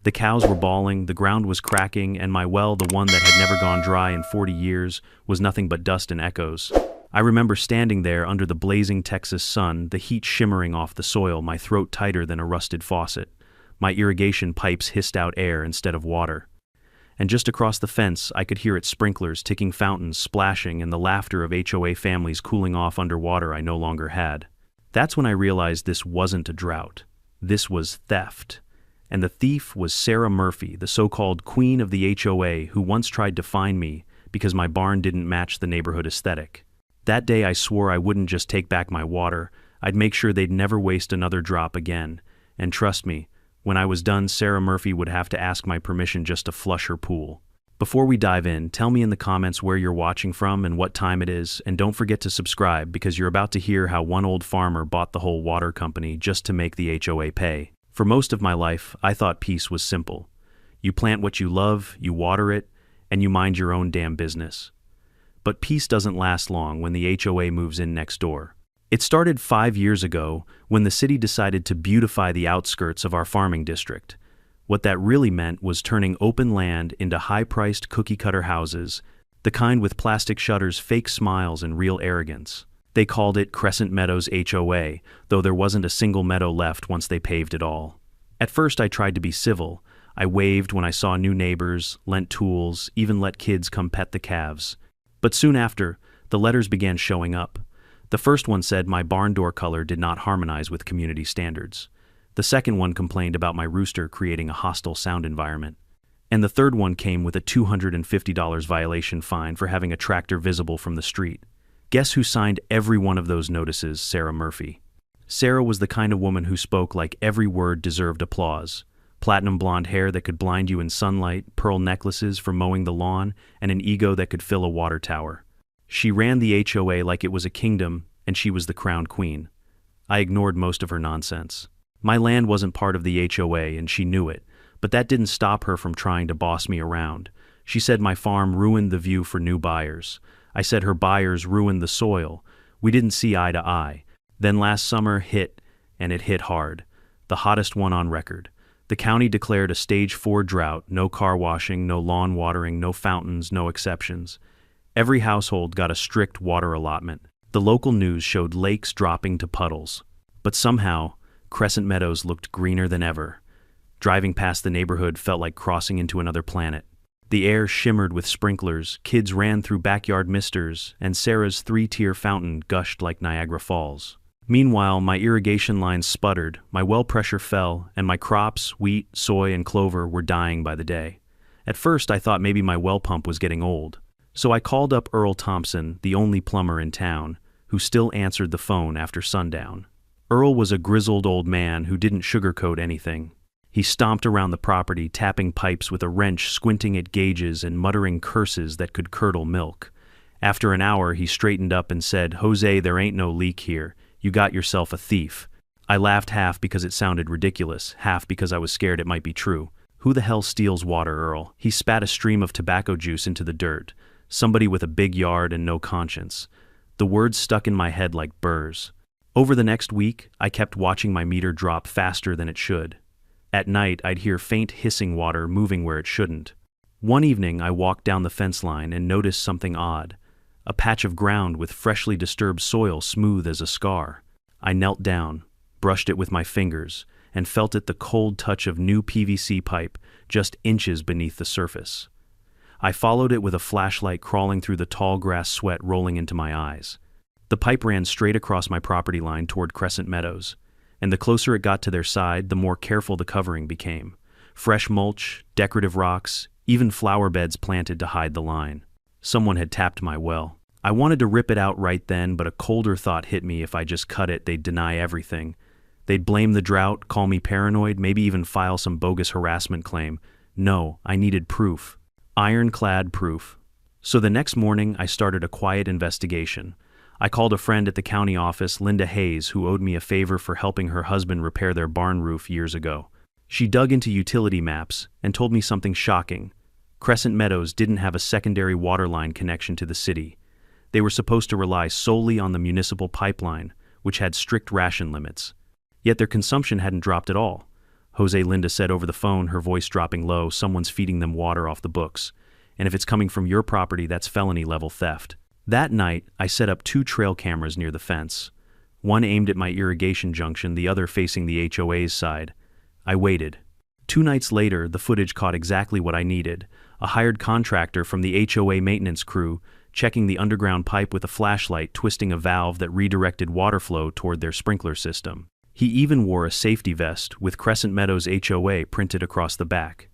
The cows were bawling, the ground was cracking, and my well, the one that had never gone dry in 40 years, was nothing but dust and echoes. I remember standing there under the blazing Texas sun, the heat shimmering off the soil, my throat tighter than a rusted faucet. My irrigation pipes hissed out air instead of water. And just across the fence, I could hear its sprinklers, ticking fountains, splashing, and the laughter of HOA families cooling off under water I no longer had. That's when I realized this wasn't a drought. This was theft. And the thief was Sarah Murphy, the so-called queen of the HOA, who once tried to fine me because my barn didn't match the neighborhood aesthetic. That day I swore I wouldn't just take back my water, I'd make sure they'd never waste another drop again. And trust me, when I was done, Sarah Murphy would have to ask my permission just to flush her pool. Before we dive in, tell me in the comments where you're watching from and what time it is, and don't forget to subscribe because you're about to hear how one old farmer bought the whole water company just to make the HOA pay. For most of my life, I thought peace was simple. You plant what you love, you water it, and you mind your own damn business. But peace doesn't last long when the HOA moves in next door. It started 5 years ago when the city decided to beautify the outskirts of our farming district. What that really meant was turning open land into high-priced cookie-cutter houses, the kind with plastic shutters, fake smiles, and real arrogance. They called it Crescent Meadows HOA, though there wasn't a single meadow left once they paved it all. At first I tried to be civil. I waved when I saw new neighbors, lent tools, even let kids come pet the calves. But soon after, the letters began showing up. The first one said my barn door color did not harmonize with community standards. The second one complained about my rooster creating a hostile sound environment. And the third one came with a $250 violation fine for having a tractor visible from the street. Guess who signed every one of those notices? Sarah Murphy. Sarah was the kind of woman who spoke like every word deserved applause. Platinum blonde hair that could blind you in sunlight, pearl necklaces for mowing the lawn, and an ego that could fill a water tower. She ran the HOA like it was a kingdom, and she was the crowned queen. I ignored most of her nonsense. My land wasn't part of the HOA, and she knew it, but that didn't stop her from trying to boss me around. She said my farm ruined the view for new buyers. I said her buyers ruined the soil. We didn't see eye to eye. Then last summer hit, and it hit hard. The hottest one on record. The county declared a stage 4 drought, no car washing, no lawn watering, no fountains, no exceptions. Every household got a strict water allotment. The local news showed lakes dropping to puddles. But somehow, Crescent Meadows looked greener than ever. Driving past the neighborhood felt like crossing into another planet. The air shimmered with sprinklers, kids ran through backyard misters, and Sarah's 3-tier fountain gushed like Niagara Falls. Meanwhile, my irrigation lines sputtered, my well pressure fell, and my crops, wheat, soy, and clover, were dying by the day. At first, I thought maybe my well pump was getting old. So I called up Earl Thompson, the only plumber in town, who still answered the phone after sundown. Earl was a grizzled old man who didn't sugarcoat anything. He stomped around the property, tapping pipes with a wrench, squinting at gauges and muttering curses that could curdle milk. After an hour, he straightened up and said, "Jose, there ain't no leak here. You got yourself a thief." I laughed, half because it sounded ridiculous, half because I was scared it might be true. Who the hell steals water, Earl? He spat a stream of tobacco juice into the dirt. Somebody with a big yard and no conscience. The words stuck in my head like burrs. Over the next week, I kept watching my meter drop faster than it should. At night, I'd hear faint hissing water moving where it shouldn't. One evening, I walked down the fence line and noticed something odd. A patch of ground with freshly disturbed soil smooth as a scar. I knelt down, brushed it with my fingers, and felt it the cold touch of new PVC pipe just inches beneath the surface. I followed it with a flashlight, crawling through the tall grass, sweat rolling into my eyes. The pipe ran straight across my property line toward Crescent Meadows, and the closer it got to their side, the more careful the covering became. Fresh mulch, decorative rocks, even flower beds planted to hide the line. Someone had tapped my well. I wanted to rip it out right then, but a colder thought hit me. If I just cut it, they'd deny everything. They'd blame the drought, call me paranoid, maybe even file some bogus harassment claim. No, I needed proof. Ironclad proof. So the next morning, I started a quiet investigation. I called a friend at the county office, Linda Hayes, who owed me a favor for helping her husband repair their barn roof years ago. She dug into utility maps and told me something shocking. Crescent Meadows didn't have a secondary water line connection to the city. They were supposed to rely solely on the municipal pipeline, which had strict ration limits. Yet their consumption hadn't dropped at all. Linda said over the phone, her voice dropping low. Someone's feeding them water off the books. And if it's coming from your property, that's felony-level theft. That night, I set up 2 trail cameras near the fence. One aimed at my irrigation junction, the other facing the HOA's side. I waited. 2 nights later, the footage caught exactly what I needed. A hired contractor from the HOA maintenance crew checking the underground pipe with a flashlight, twisting a valve that redirected water flow toward their sprinkler system. He even wore a safety vest with Crescent Meadows HOA printed across the back.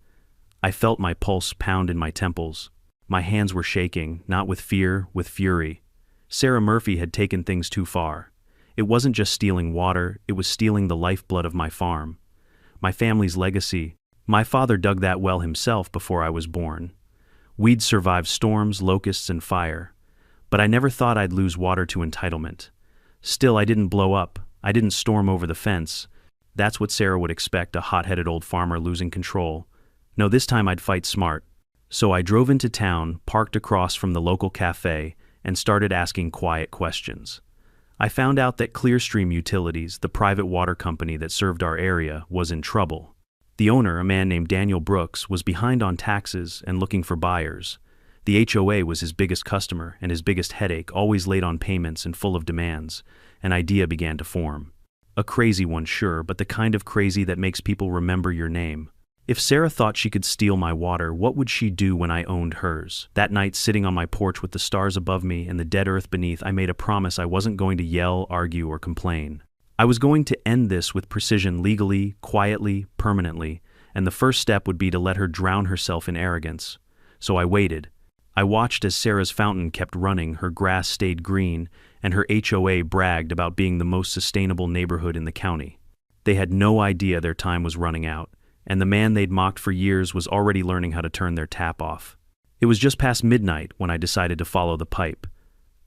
I felt my pulse pound in my temples. My hands were shaking, not with fear, with fury. Sarah Murphy had taken things too far. It wasn't just stealing water, it was stealing the lifeblood of my farm. My family's legacy. My father dug that well himself before I was born. We'd survived storms, locusts, and fire. But I never thought I'd lose water to entitlement. Still, I didn't blow up. I didn't storm over the fence. That's what Sarah would expect, a hot-headed old farmer losing control. No, this time I'd fight smart. So I drove into town, parked across from the local cafe, and started asking quiet questions. I found out that Clearstream Utilities, the private water company that served our area, was in trouble. The owner, a man named Daniel Brooks, was behind on taxes and looking for buyers. The HOA was his biggest customer and his biggest headache, always late on payments and full of demands. An idea began to form. A crazy one, sure, but the kind of crazy that makes people remember your name. If Sarah thought she could steal my water, what would she do when I owned hers? That night, sitting on my porch with the stars above me and the dead earth beneath, I made a promise I wasn't going to yell, argue, or complain. I was going to end this with precision, legally, quietly, permanently, and the first step would be to let her drown herself in arrogance. So I waited. I watched as Sarah's fountain kept running, her grass stayed green, and her HOA bragged about being the most sustainable neighborhood in the county. They had no idea their time was running out, and the man they'd mocked for years was already learning how to turn their tap off. It was just past midnight when I decided to follow the pipe.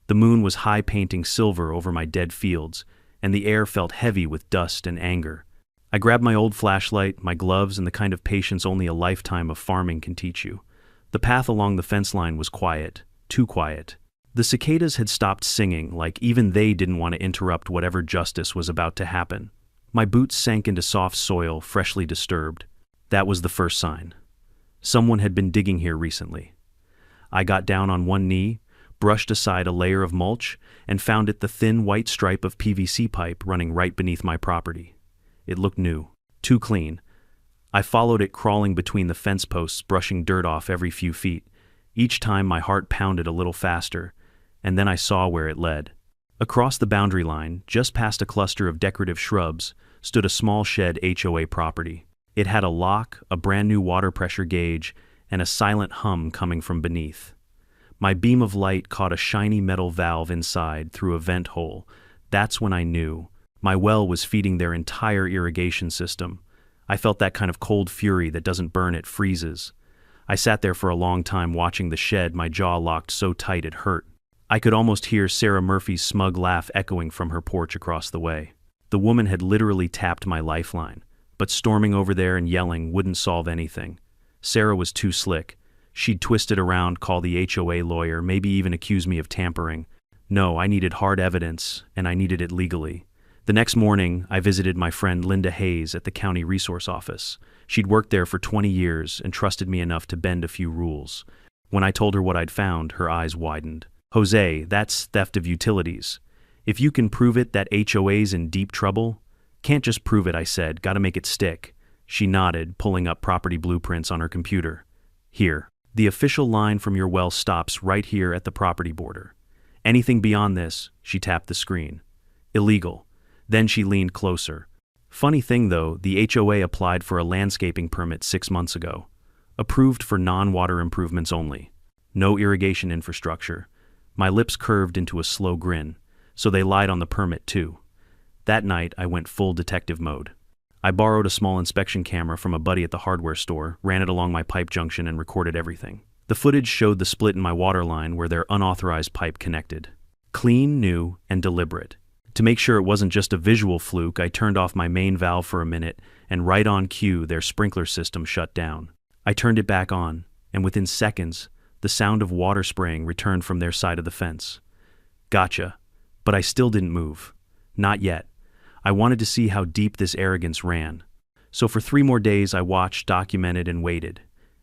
The moon was high, painting silver over my dead fields, and the air felt heavy with dust and anger. I grabbed my old flashlight, my gloves, and the kind of patience only a lifetime of farming can teach you. The path along the fence line was quiet, too quiet. The cicadas had stopped singing, like even they didn't want to interrupt whatever justice was about to happen. My boots sank into soft soil, freshly disturbed. That was the first sign. Someone had been digging here recently. I got down on one knee, brushed aside a layer of mulch, and found it the thin white stripe of PVC pipe running right beneath my property. It looked new, too clean. I followed it, crawling between the fence posts, brushing dirt off every few feet. Each time my heart pounded a little faster, and then I saw where it led. Across the boundary line, just past a cluster of decorative shrubs, stood a small shed HOA property. It had a lock, a brand new water pressure gauge, and a silent hum coming from beneath. My beam of light caught a shiny metal valve inside through a vent hole. That's when I knew. My well was feeding their entire irrigation system. I felt that kind of cold fury that doesn't burn, it freezes. I sat there for a long time watching the shed, my jaw locked so tight it hurt. I could almost hear Sarah Murphy's smug laugh echoing from her porch across the way. The woman had literally tapped my lifeline, but storming over there and yelling wouldn't solve anything. Sarah was too slick. She'd twist it around, call the HOA lawyer, maybe even accuse me of tampering. No, I needed hard evidence, and I needed it legally. The next morning, I visited my friend Linda Hayes at the county resource office. She'd worked there for 20 years and trusted me enough to bend a few rules. When I told her what I'd found, her eyes widened. Jose, that's theft of utilities. If you can prove it, that HOA's in deep trouble. Can't just prove it, I said. Gotta make it stick. She nodded, pulling up property blueprints on her computer. Here. The official line from your well stops right here at the property border. Anything beyond this, she tapped the screen. Illegal. Then she leaned closer. Funny thing though, the HOA applied for a landscaping permit 6 months ago. Approved for non-water improvements only. No irrigation infrastructure. My lips curved into a slow grin. So they lied on the permit too. That night, I went full detective mode. I borrowed a small inspection camera from a buddy at the hardware store, ran it along my pipe junction, and recorded everything. The footage showed the split in my water line where their unauthorized pipe connected. Clean, new, and deliberate. To make sure it wasn't just a visual fluke, I turned off my main valve for a minute, and right on cue, their sprinkler system shut down. I turned it back on, and within seconds, the sound of water spraying returned from their side of the fence. Gotcha. But I still didn't move. Not yet. I wanted to see how deep this arrogance ran. So for 3 more days I watched, documented, and waited.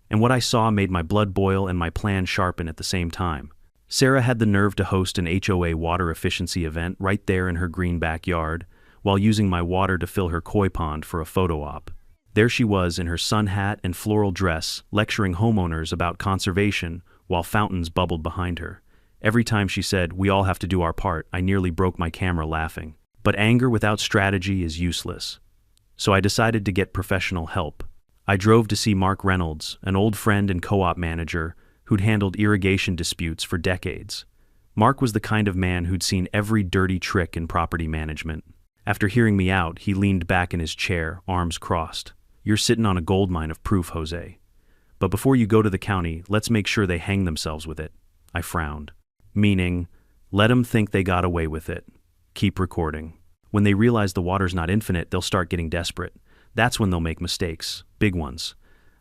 And what I saw made my blood boil and my plan sharpen at the same time. Sarah had the nerve to host an HOA water efficiency event right there in her green backyard, while using my water to fill her koi pond for a photo op. There she was in her sun hat and floral dress, lecturing homeowners about conservation while fountains bubbled behind her. Every time she said, "We all have to do our part," I nearly broke my camera laughing. But anger without strategy is useless. So I decided to get professional help. I drove to see Mark Reynolds, an old friend and co-op manager who'd handled irrigation disputes for decades. Mark was the kind of man who'd seen every dirty trick in property management. After hearing me out, he leaned back in his chair, arms crossed. "You're sitting on a goldmine of proof, Jose. But before you go to the county, let's make sure they hang themselves with it." I frowned. Meaning, let 'em think they got away with it. Keep recording. When they realize the water's not infinite, they'll start getting desperate. That's when they'll make mistakes, big ones.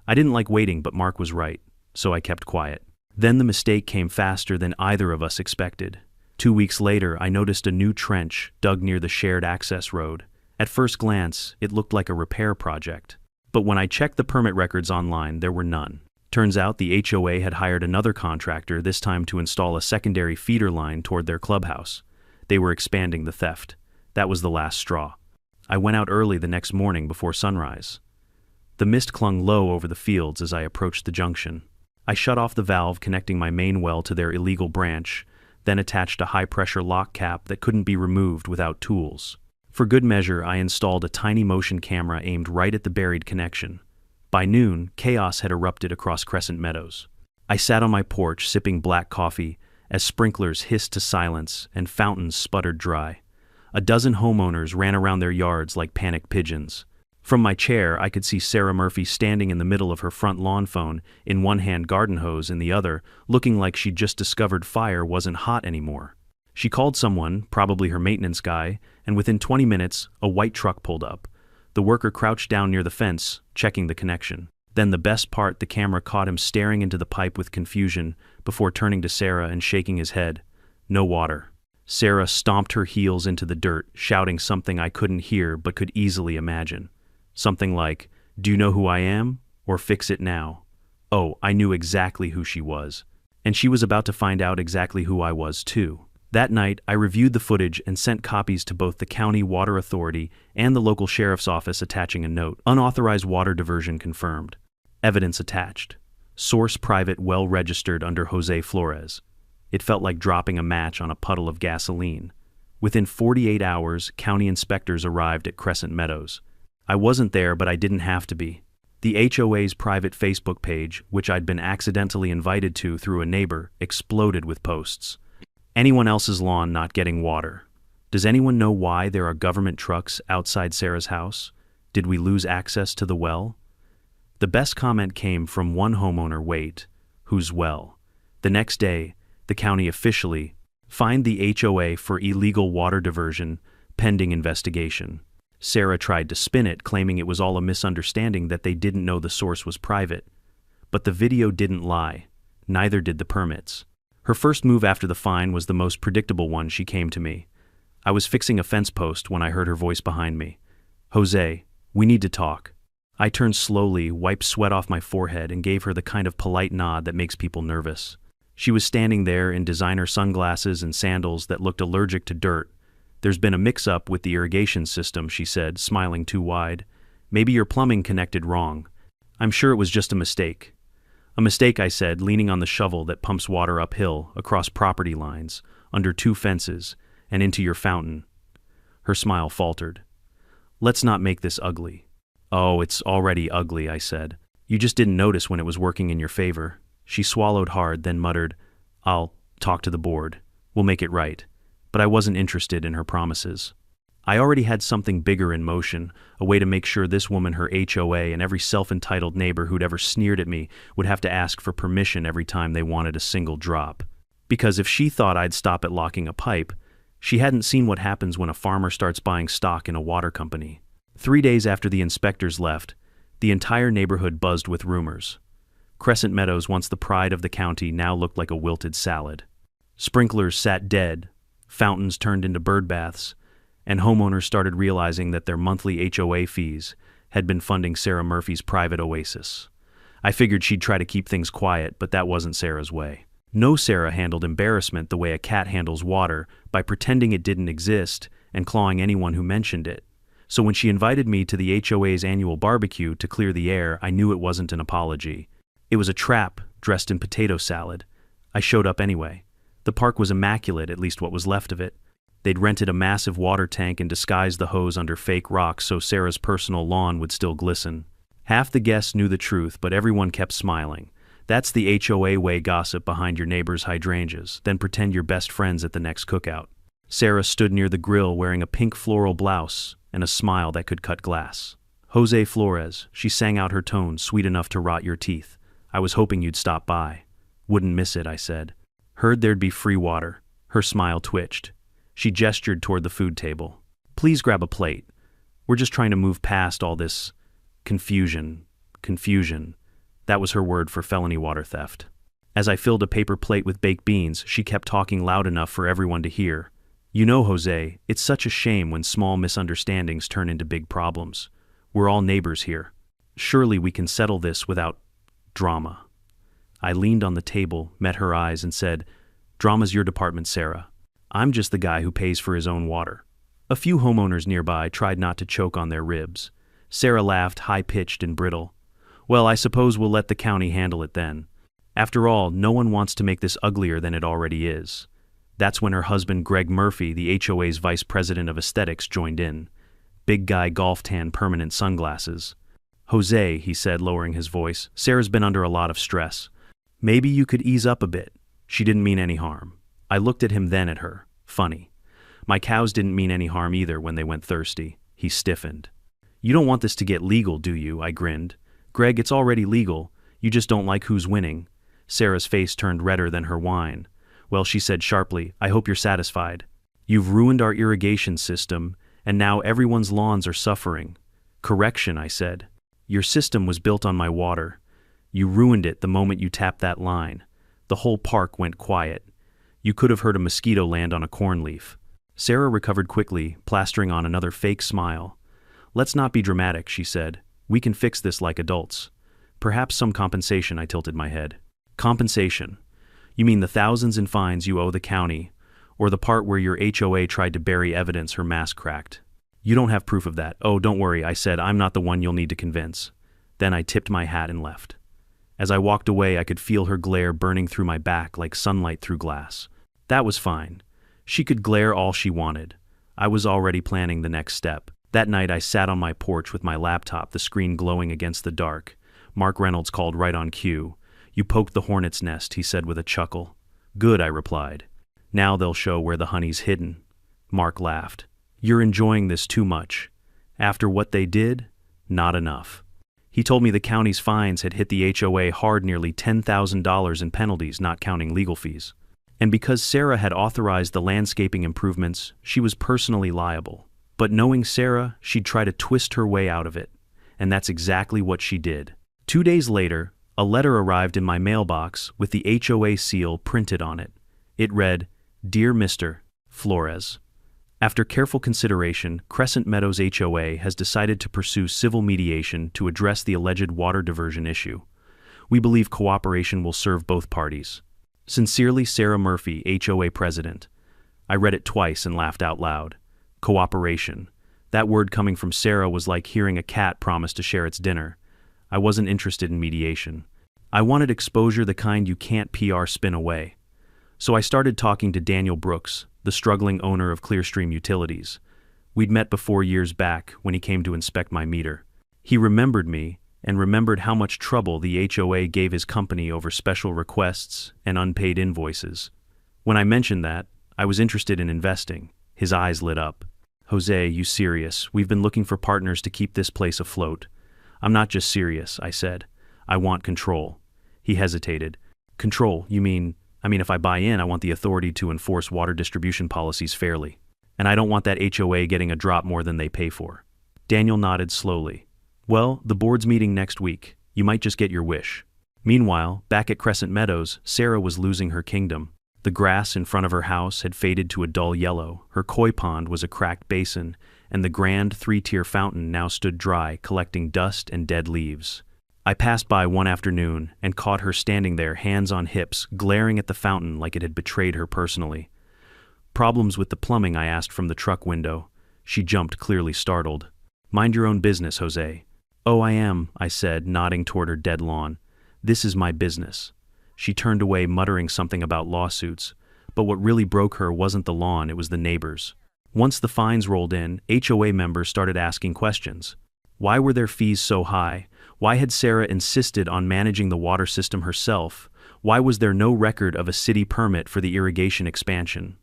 I didn't like waiting, but Mark was right, so I kept quiet. Then the mistake came faster than either of us expected. 2 weeks later, I noticed a new trench dug near the shared access road. At first glance, it looked like a repair project. But when I checked the permit records online, there were none. Turns out the HOA had hired another contractor, this time to install a secondary feeder line toward their clubhouse. They were expanding the theft. That was the last straw. I went out early the next morning before sunrise. The mist clung low over the fields as I approached the junction. I shut off the valve connecting my main well to their illegal branch, then attached a high-pressure lock cap that couldn't be removed without tools. For good measure, I installed a tiny motion camera aimed right at the buried connection. By noon, chaos had erupted across Crescent Meadows. I sat on my porch sipping black coffee as sprinklers hissed to silence and fountains sputtered dry. A dozen homeowners ran around their yards like panicked pigeons. From my chair, I could see Sarah Murphy standing in the middle of her front lawn phone, in one hand garden hose in the other, looking like she'd just discovered fire wasn't hot anymore. She called someone, probably her maintenance guy, and within 20 minutes, a white truck pulled up. The worker crouched down near the fence, checking the connection. Then the best part, the camera caught him staring into the pipe with confusion before turning to Sarah and shaking his head. No water. Sarah stomped her heels into the dirt, shouting something I couldn't hear but could easily imagine. Something like, "Do you know who I am? Or fix it now." Oh, I knew exactly who she was. And she was about to find out exactly who I was too. That night, I reviewed the footage and sent copies to both the county water authority and the local sheriff's office, attaching a note. Unauthorized water diversion confirmed. Evidence attached. Source private well registered under Jose Flores. It felt like dropping a match on a puddle of gasoline. Within 48 hours, county inspectors arrived at Crescent Meadows. I wasn't there, but I didn't have to be. The HOA's private Facebook page, which I'd been accidentally invited to through a neighbor, exploded with posts. Anyone else's lawn not getting water. Does anyone know why there are government trucks outside Sarah's house? Did we lose access to the well? The best comment came from one homeowner, wait, whose well? The next day, the county officially fined the HOA for illegal water diversion, pending investigation. Sarah tried to spin it, claiming it was all a misunderstanding, that they didn't know the source was private. But the video didn't lie. Neither did the permits. Her first move after the fine was the most predictable one. She came to me. I was fixing a fence post when I heard her voice behind me. "Jose, we need to talk." I turned slowly, wiped sweat off my forehead, and gave her the kind of polite nod that makes people nervous. She was standing there in designer sunglasses and sandals that looked allergic to dirt. "There's been a mix-up with the irrigation system," she said, smiling too wide. "Maybe your plumbing connected wrong. I'm sure it was just a mistake." "A mistake," I said, leaning on the shovel that pumps water uphill, across property lines, under 2 fences, and into your fountain. Her smile faltered. "Let's not make this ugly." "Oh, it's already ugly," I said. "You just didn't notice when it was working in your favor." She swallowed hard, then muttered, "I'll talk to the board. We'll make it right." But I wasn't interested in her promises. I already had something bigger in motion, a way to make sure this woman, her HOA, and every self-entitled neighbor who'd ever sneered at me would have to ask for permission every time they wanted a single drop. Because if she thought I'd stop at locking a pipe, she hadn't seen what happens when a farmer starts buying stock in a water company. 3 days after the inspectors left, the entire neighborhood buzzed with rumors. Crescent Meadows, once the pride of the county, now looked like a wilted salad. Sprinklers sat dead, fountains turned into bird baths, and homeowners started realizing that their monthly HOA fees had been funding Sarah Murphy's private oasis. I figured she'd try to keep things quiet, but that wasn't Sarah's way. No, Sarah handled embarrassment the way a cat handles water, by pretending it didn't exist and clawing anyone who mentioned it. So when she invited me to the HOA's annual barbecue to clear the air, I knew it wasn't an apology. It was a trap dressed in potato salad. I showed up anyway. The park was immaculate, at least what was left of it. They'd rented a massive water tank and disguised the hose under fake rocks so Sarah's personal lawn would still glisten. Half the guests knew the truth, but everyone kept smiling. That's the HOA way: gossip behind your neighbor's hydrangeas, then pretend you're best friends at the next cookout. Sarah stood near the grill wearing a pink floral blouse and a smile that could cut glass. "Jose Flores," she sang out, her tone sweet enough to rot your teeth. "I was hoping you'd stop by." "Wouldn't miss it," I said. "Heard there'd be free water." Her smile twitched. She gestured toward the food table. "Please grab a plate. We're just trying to move past all this confusion." Confusion. That was her word for felony water theft. As I filled a paper plate with baked beans, she kept talking loud enough for everyone to hear. "You know, Jose, it's such a shame when small misunderstandings turn into big problems. We're all neighbors here. Surely we can settle this without drama." I leaned on the table, met her eyes, and said, "Drama's your department, Sarah. I'm just the guy who pays for his own water." A few homeowners nearby tried not to choke on their ribs. Sarah laughed, high-pitched and brittle. "Well, I suppose we'll let the county handle it then. After all, no one wants to make this uglier than it already is." That's when her husband, Greg Murphy, the HOA's vice president of aesthetics, joined in. Big guy, golf tan, permanent sunglasses. "Jose," he said, lowering his voice, "Sarah's been under a lot of stress. Maybe you could ease up a bit. She didn't mean any harm." I looked at him, then at her. Funny. My cows didn't mean any harm either when they went thirsty. He stiffened. "You don't want this to get legal, do you?" I grinned. "Greg, it's already legal. You just don't like who's winning." Sarah's face turned redder than her wine. "Well," she said sharply, "I hope you're satisfied. You've ruined our irrigation system, and now everyone's lawns are suffering." "Correction," I said. "Your system was built on my water. You ruined it the moment you tapped that line. The whole park went quiet. You could have heard a mosquito land on a corn leaf." Sarah recovered quickly, plastering on another fake smile. "Let's not be dramatic," she said. "We can fix this like adults. Perhaps some compensation." I tilted my head. "Compensation? You mean the thousands in fines you owe the county, or the part where your HOA tried to bury evidence her mask cracked?" "You don't have proof of that." "Oh, don't worry," I said. "I'm not the one you'll need to convince." Then I tipped my hat and left. As I walked away, I could feel her glare burning through my back like sunlight through glass. That was fine. She could glare all she wanted. I was already planning the next step. That night I sat on my porch with my laptop, the screen glowing against the dark. Mark Reynolds called right on cue. "You poked the hornet's nest," he said with a chuckle. "Good," I replied. "Now they'll show where the honey's hidden." Mark laughed. "You're enjoying this too much. After what they did, not enough." He told me the county's fines had hit the HOA hard, nearly $10,000 in penalties, not counting legal fees. And because Sarah had authorized the landscaping improvements, she was personally liable. But knowing Sarah, she'd try to twist her way out of it. And that's exactly what she did. 2 days later, a letter arrived in my mailbox with the HOA seal printed on it. It read, "Dear Mr. Flores, after careful consideration, Crescent Meadows HOA has decided to pursue civil mediation to address the alleged water diversion issue. We believe cooperation will serve both parties. Sincerely, Sarah Murphy, HOA President." I read it twice and laughed out loud. Cooperation. That word coming from Sarah was like hearing a cat promise to share its dinner. I wasn't interested in mediation. I wanted exposure, the kind you can't PR spin away. So I started talking to Daniel Brooks, the struggling owner of Clearstream Utilities. We'd met before years back when he came to inspect my meter. He remembered me and remembered how much trouble the HOA gave his company over special requests and unpaid invoices. When I mentioned that, I was interested in investing. His eyes lit up. "Jose, you serious? We've been looking for partners to keep this place afloat." "I'm not just serious," I said. "I want control." He hesitated. "Control? You mean if I buy in, I want the authority to enforce water distribution policies fairly. And I don't want that HOA getting a drop more than they pay for." Daniel nodded slowly. "Well, the board's meeting next week. You might just get your wish." Meanwhile, back at Crescent Meadows, Sarah was losing her kingdom. The grass in front of her house had faded to a dull yellow, her koi pond was a cracked basin, and the grand three-tier fountain now stood dry, collecting dust and dead leaves. I passed by one afternoon and caught her standing there, hands on hips, glaring at the fountain like it had betrayed her personally. "Problems with the plumbing?" I asked from the truck window. She jumped, clearly startled. "Mind your own business, Jose." "Oh, I am," I said, nodding toward her dead lawn. "This is my business." She turned away, muttering something about lawsuits. But what really broke her wasn't the lawn, it was the neighbors. Once the fines rolled in, HOA members started asking questions. Why were their fees so high? Why had Sarah insisted on managing the water system herself? Why was there no record of a city permit for the irrigation expansion?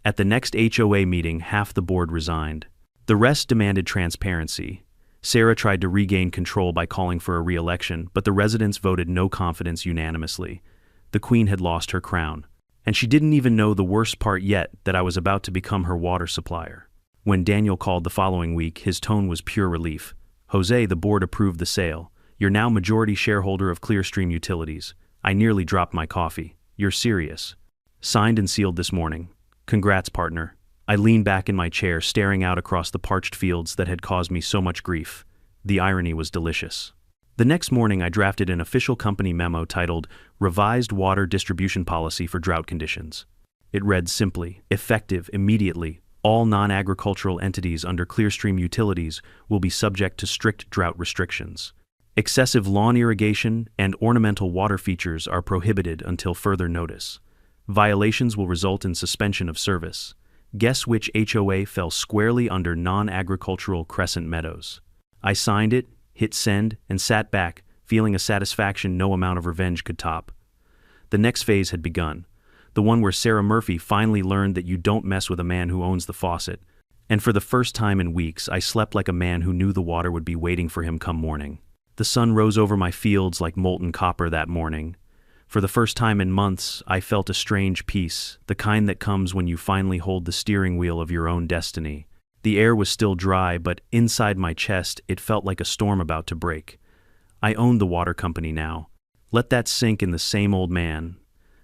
At the next HOA meeting, half the board resigned. The rest demanded transparency. Sarah tried to regain control by calling for a re-election, but the residents voted no confidence unanimously. The queen had lost her crown. And she didn't even know the worst part yet, that I was about to become her water supplier. When Daniel called the following week, his tone was pure relief. "Jose, the board approved the sale. You're now majority shareholder of Clearstream Utilities." I nearly dropped my coffee. "You're serious?" "Signed and sealed this morning." "Congrats, partner." I leaned back in my chair, staring out across the parched fields that had caused me so much grief. The irony was delicious. The next morning, I drafted an official company memo titled Revised Water Distribution Policy for Drought Conditions. It read simply, "Effective immediately, all non-agricultural entities under Clearstream Utilities will be subject to strict drought restrictions. Excessive lawn irrigation and ornamental water features are prohibited until further notice. Violations will result in suspension of service." Guess which HOA fell squarely under non-agricultural Crescent Meadows? I signed it, hit send, and sat back, feeling a satisfaction no amount of revenge could top. The next phase had begun, the one where Sarah Murphy finally learned that you don't mess with a man who owns the faucet. And for the first time in weeks, I slept like a man who knew the water would be waiting for him come morning. The sun rose over my fields like molten copper that morning. For the first time in months, I felt a strange peace, the kind that comes when you finally hold the steering wheel of your own destiny. The air was still dry, but inside my chest, it felt like a storm about to break. I owned the water company now. Let that sink in. The same old man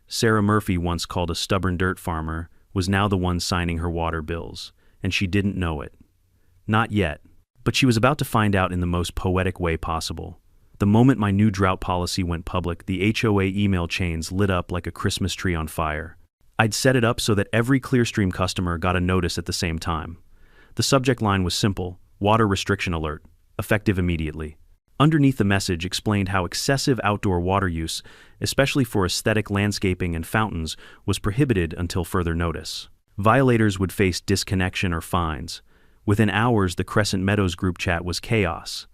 Sarah Murphy, once called a stubborn dirt farmer, was now the one signing her water bills, and she didn't know it. Not yet, but she was about to find out in the most poetic way possible. The moment my new drought policy went public, the HOA email chains lit up like a Christmas tree on fire. I'd set it up so that every Clearstream customer got a notice at the same time. The subject line was simple: water restriction alert, effective immediately. Underneath the message explained how excessive outdoor water use, especially for aesthetic landscaping and fountains, was prohibited until further notice. Violators would face disconnection or fines. Within hours, the Crescent Meadows group chat was chaos.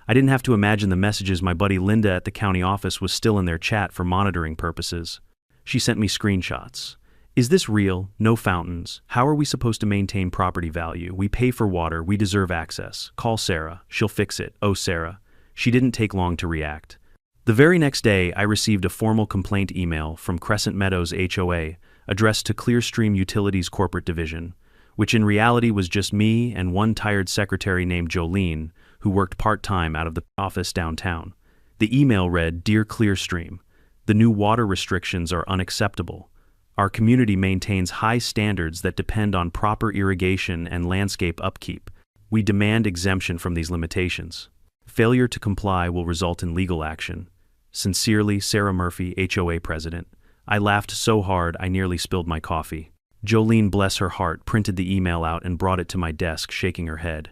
I didn't have to imagine the messages. My buddy Linda at the county office was still in their chat for monitoring purposes. She sent me screenshots. "Is this real? No fountains. How are we supposed to maintain property value? We pay for water. We deserve access. Call Sarah. She'll fix it. Oh, Sarah." She didn't take long to react. The very next day, I received a formal complaint email from Crescent Meadows HOA addressed to Clearstream Utilities Corporate Division, which in reality was just me and one tired secretary named Jolene, who worked part-time out of the office downtown. The email read, "Dear Clearstream, the new water restrictions are unacceptable. Our community maintains high standards that depend on proper irrigation and landscape upkeep. We demand exemption from these limitations. Failure to comply will result in legal action. Sincerely, Sarah Murphy, HOA President." I laughed so hard I nearly spilled my coffee. Jolene, bless her heart, printed the email out and brought it to my desk, shaking her head.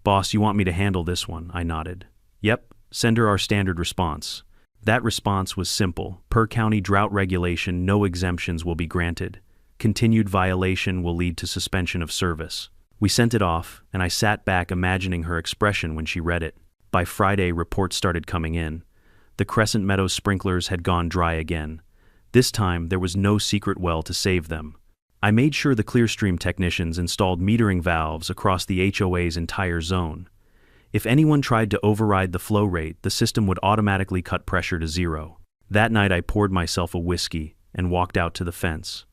"Boss, you want me to handle this one?" I nodded. "Yep, send her our standard response." That response was simple. Per county drought regulation, no exemptions will be granted. Continued violation will lead to suspension of service. We sent it off, and I sat back imagining her expression when she read it. By Friday, reports started coming in. The Crescent Meadows sprinklers had gone dry again. This time, there was no secret well to save them. I made sure the Clearstream technicians installed metering valves across the HOA's entire zone. If anyone tried to override the flow rate, the system would automatically cut pressure to zero. That night I poured myself a whiskey and walked out to the fence.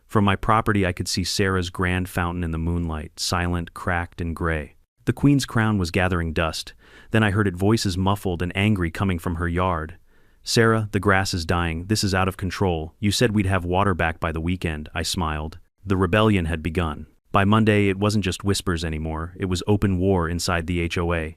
From my property I could see Sarah's grand fountain in the moonlight, silent, cracked, and gray. The Queen's crown was gathering dust. Then I heard it, voices muffled and angry coming from her yard. "Sarah, the grass is dying. This is out of control. You said we'd have water back by the weekend." I smiled. The rebellion had begun. By Monday, it wasn't just whispers anymore, it was open war inside the HOA.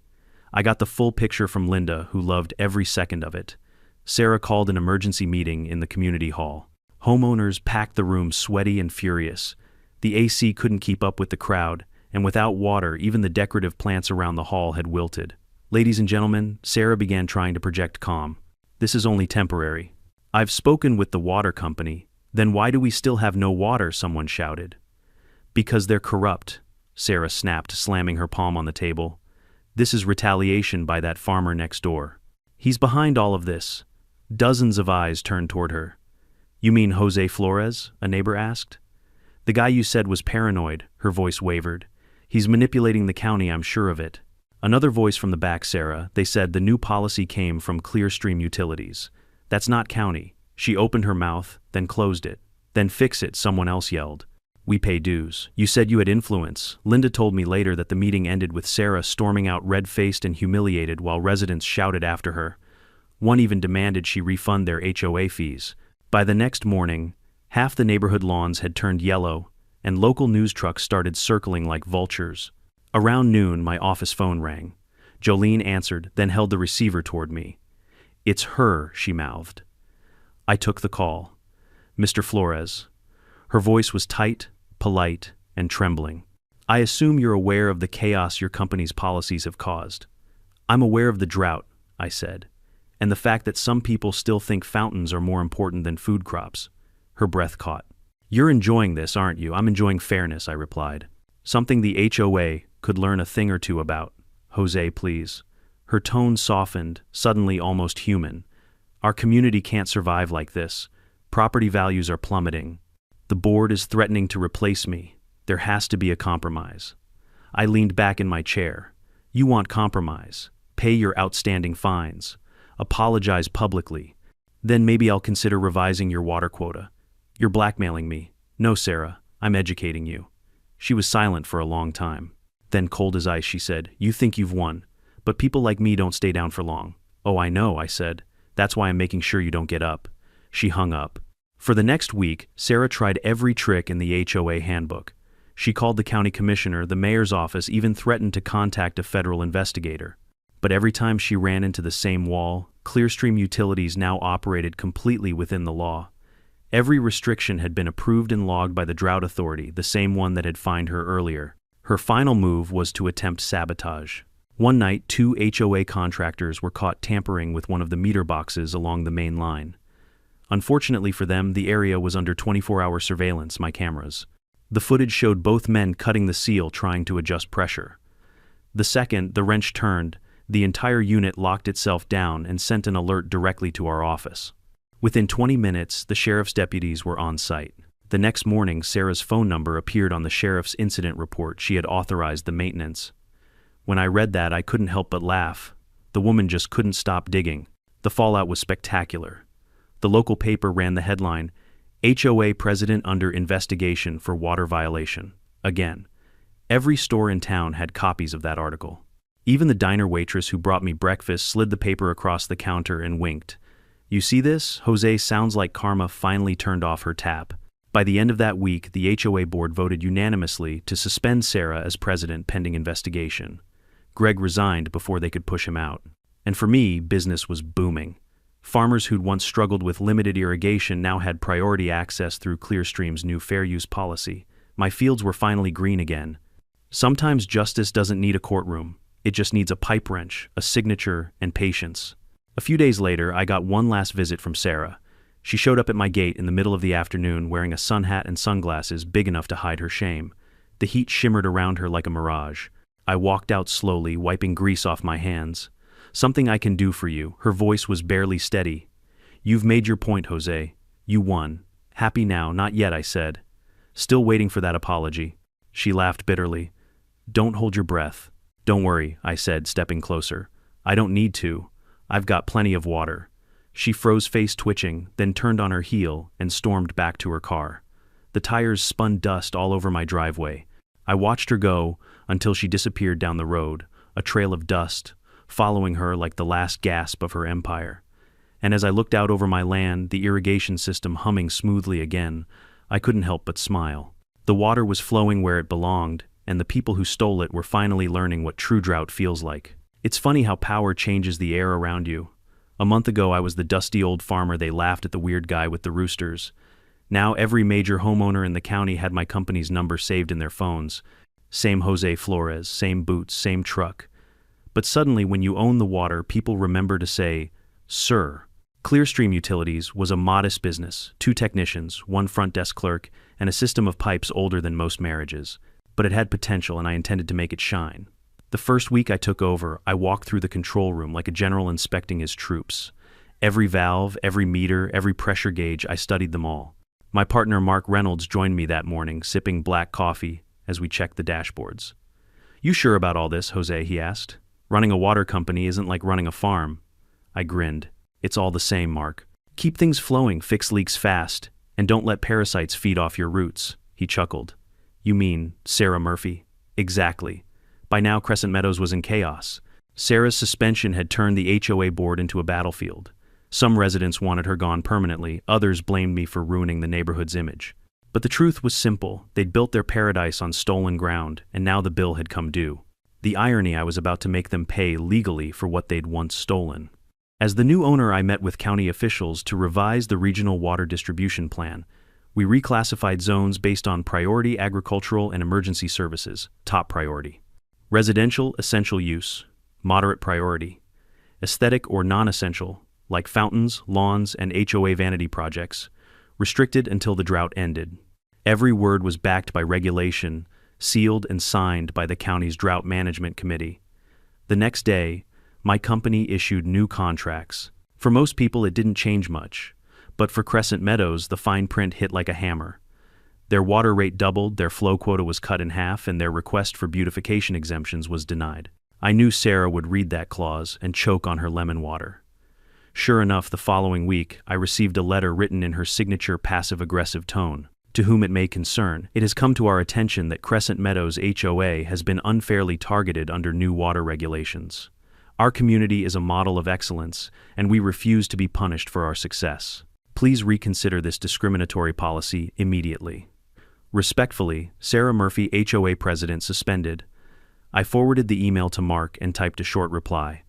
I got the full picture from Linda, who loved every second of it. Sarah called an emergency meeting in the community hall. Homeowners packed the room sweaty and furious. The AC couldn't keep up with the crowd, and without water, even the decorative plants around the hall had wilted. Ladies and gentlemen, Sarah began trying to project calm. This is only temporary. I've spoken with the water company. Then why do we still have no water? Someone shouted. Because they're corrupt, Sarah snapped, slamming her palm on the table. This is retaliation by that farmer next door. He's behind all of this. Dozens of eyes turned toward her. You mean Jose Flores? A neighbor asked. The guy you said was paranoid, her voice wavered. He's manipulating the county, I'm sure of it. Another voice from the back, Sarah. They said the new policy came from Clearstream Utilities. That's not county. She opened her mouth, then closed it. Then fix it, someone else yelled. We pay dues. You said you had influence. Linda told me later that the meeting ended with Sarah storming out red-faced and humiliated while residents shouted after her. One even demanded she refund their HOA fees. By the next morning, half the neighborhood lawns had turned yellow, and local news trucks started circling like vultures. Around noon, my office phone rang. Jolene answered, then held the receiver toward me. It's her, she mouthed. I took the call. Mr. Flores. Her voice was tight, polite, and trembling. I assume you're aware of the chaos your company's policies have caused. I'm aware of the drought, I said, and the fact that some people still think fountains are more important than food crops. Her breath caught. You're enjoying this, aren't you? I'm enjoying fairness, I replied. Something the HOA could learn a thing or two about. Jose, please. Her tone softened, suddenly almost human. Our community can't survive like this. Property values are plummeting. The board is threatening to replace me. There has to be a compromise. I leaned back in my chair. You want compromise. Pay your outstanding fines. Apologize publicly. Then maybe I'll consider revising your water quota. You're blackmailing me. No, Sarah, I'm educating you. She was silent for a long time. Then, cold as ice, she said, You think you've won, but people like me don't stay down for long. Oh, I know, I said. That's why I'm making sure you don't get up. She hung up. For the next week, Sarah tried every trick in the HOA handbook. She called the county commissioner, the mayor's office, even threatened to contact a federal investigator. But every time she ran into the same wall, Clearstream Utilities now operated completely within the law. Every restriction had been approved and logged by the Drought Authority, the same one that had fined her earlier. Her final move was to attempt sabotage. One night, 2 HOA contractors were caught tampering with one of the meter boxes along the main line. Unfortunately for them, the area was under 24-hour surveillance, my cameras. The footage showed both men cutting the seal trying to adjust pressure. The second the wrench turned, the entire unit locked itself down and sent an alert directly to our office. Within 20 minutes, the sheriff's deputies were on site. The next morning, Sarah's phone number appeared on the sheriff's incident report. She had authorized the maintenance. When I read that, I couldn't help but laugh. The woman just couldn't stop digging. The fallout was spectacular. The local paper ran the headline, HOA president under investigation for water violation. Again, every store in town had copies of that article. Even the diner waitress who brought me breakfast slid the paper across the counter and winked. You see this? Jose, sounds like karma finally turned off her tap. By the end of that week, the HOA board voted unanimously to suspend Sarah as president pending investigation. Greg resigned before they could push him out. And for me, business was booming. Farmers who'd once struggled with limited irrigation now had priority access through Clearstream's new fair use policy. My fields were finally green again. Sometimes justice doesn't need a courtroom. It just needs a pipe wrench, a signature, and patience. A few days later, I got one last visit from Sarah. She showed up at my gate in the middle of the afternoon wearing a sun hat and sunglasses big enough to hide her shame. The heat shimmered around her like a mirage. I walked out slowly, wiping grease off my hands. Something I can do for you. Her voice was barely steady. You've made your point, Jose. You won. Happy now? Not yet, I said. Still waiting for that apology. She laughed bitterly. Don't hold your breath. Don't worry, I said, stepping closer. I don't need to. I've got plenty of water. She froze, face twitching, then turned on her heel and stormed back to her car. The tires spun dust all over my driveway. I watched her go until she disappeared down the road, a trail of dust, following her like the last gasp of her empire. And as I looked out over my land, the irrigation system humming smoothly again, I couldn't help but smile. The water was flowing where it belonged, and the people who stole it were finally learning what true drought feels like. It's funny how power changes the air around you. A month ago I was the dusty old farmer they laughed at, the weird guy with the roosters. Now every major homeowner in the county had my company's number saved in their phones. Same Jose Flores, same boots, same truck. But suddenly when you own the water, people remember to say, "Sir." Clearstream Utilities was a modest business, 2 technicians, 1 front desk clerk, and a system of pipes older than most marriages. But it had potential and I intended to make it shine. The first week I took over, I walked through the control room like a general inspecting his troops. Every valve, every meter, every pressure gauge, I studied them all. My partner Mark Reynolds joined me that morning, sipping black coffee as we checked the dashboards. "You sure about all this, Jose?" he asked. "Running a water company isn't like running a farm." I grinned. "It's all the same, Mark. Keep things flowing, fix leaks fast, and don't let parasites feed off your roots." He chuckled. "You mean Sarah Murphy?" "Exactly." By now Crescent Meadows was in chaos. Sarah's suspension had turned the HOA board into a battlefield. Some residents wanted her gone permanently, others blamed me for ruining the neighborhood's image. But the truth was simple. They'd built their paradise on stolen ground, and now the bill had come due. The irony, I was about to make them pay legally for what they'd once stolen. As the new owner, I met with county officials to revise the regional water distribution plan. We reclassified zones based on priority agricultural and emergency services, top priority. Residential, essential use, moderate priority. Aesthetic or non-essential, like fountains, lawns, and HOA vanity projects, restricted until the drought ended. Every word was backed by regulation, sealed and signed by the county's drought management committee. The next day, my company issued new contracts. For most people, it didn't change much, but for Crescent Meadows, the fine print hit like a hammer. Their water rate doubled, their flow quota was cut in half, and their request for beautification exemptions was denied. I knew Sarah would read that clause and choke on her lemon water. Sure enough, the following week, I received a letter written in her signature passive-aggressive tone. "To whom it may concern, it has come to our attention that Crescent Meadows HOA has been unfairly targeted under new water regulations. Our community is a model of excellence, and we refuse to be punished for our success. Please reconsider this discriminatory policy immediately. Respectfully, Sarah Murphy, HOA President, suspended." I forwarded the email to Mark and typed a short reply.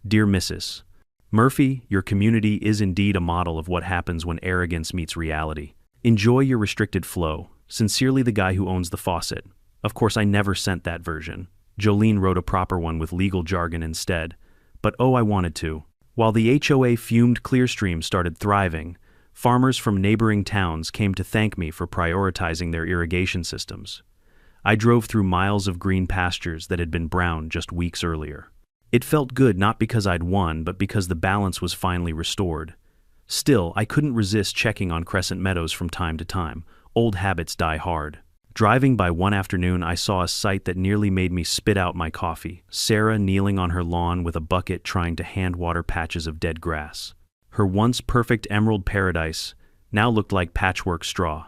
"Dear Mrs. Murphy, your community is indeed a model of what happens when arrogance meets reality. Enjoy your restricted flow. Sincerely, the guy who owns the faucet." Of course, I never sent that version. Jolene wrote a proper one with legal jargon instead. But oh, I wanted to. While the HOA fumed, Clearstream started thriving. Farmers from neighboring towns came to thank me for prioritizing their irrigation systems. I drove through miles of green pastures that had been brown just weeks earlier. It felt good, not because I'd won, but because the balance was finally restored. Still, I couldn't resist checking on Crescent Meadows from time to time. Old habits die hard. Driving by one afternoon, I saw a sight that nearly made me spit out my coffee. Sarah kneeling on her lawn with a bucket trying to hand water patches of dead grass. Her once perfect emerald paradise now looked like patchwork straw.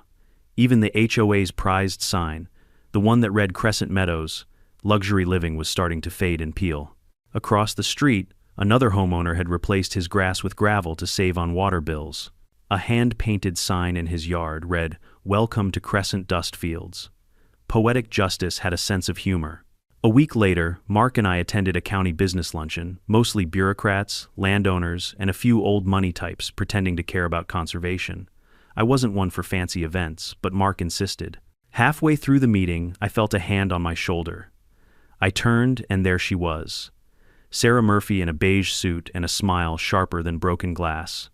Even the HOA's prized sign, the one that read Crescent Meadows, luxury living, was starting to fade and peel. Across the street, another homeowner had replaced his grass with gravel to save on water bills. A hand-painted sign in his yard read, "Welcome to Crescent Dust Fields." Poetic justice had a sense of humor. A week later, Mark and I attended a county business luncheon, mostly bureaucrats, landowners, and a few old money types pretending to care about conservation. I wasn't one for fancy events, but Mark insisted. Halfway through the meeting, I felt a hand on my shoulder. I turned, and there she was. Sarah Murphy in a beige suit and a smile sharper than broken glass.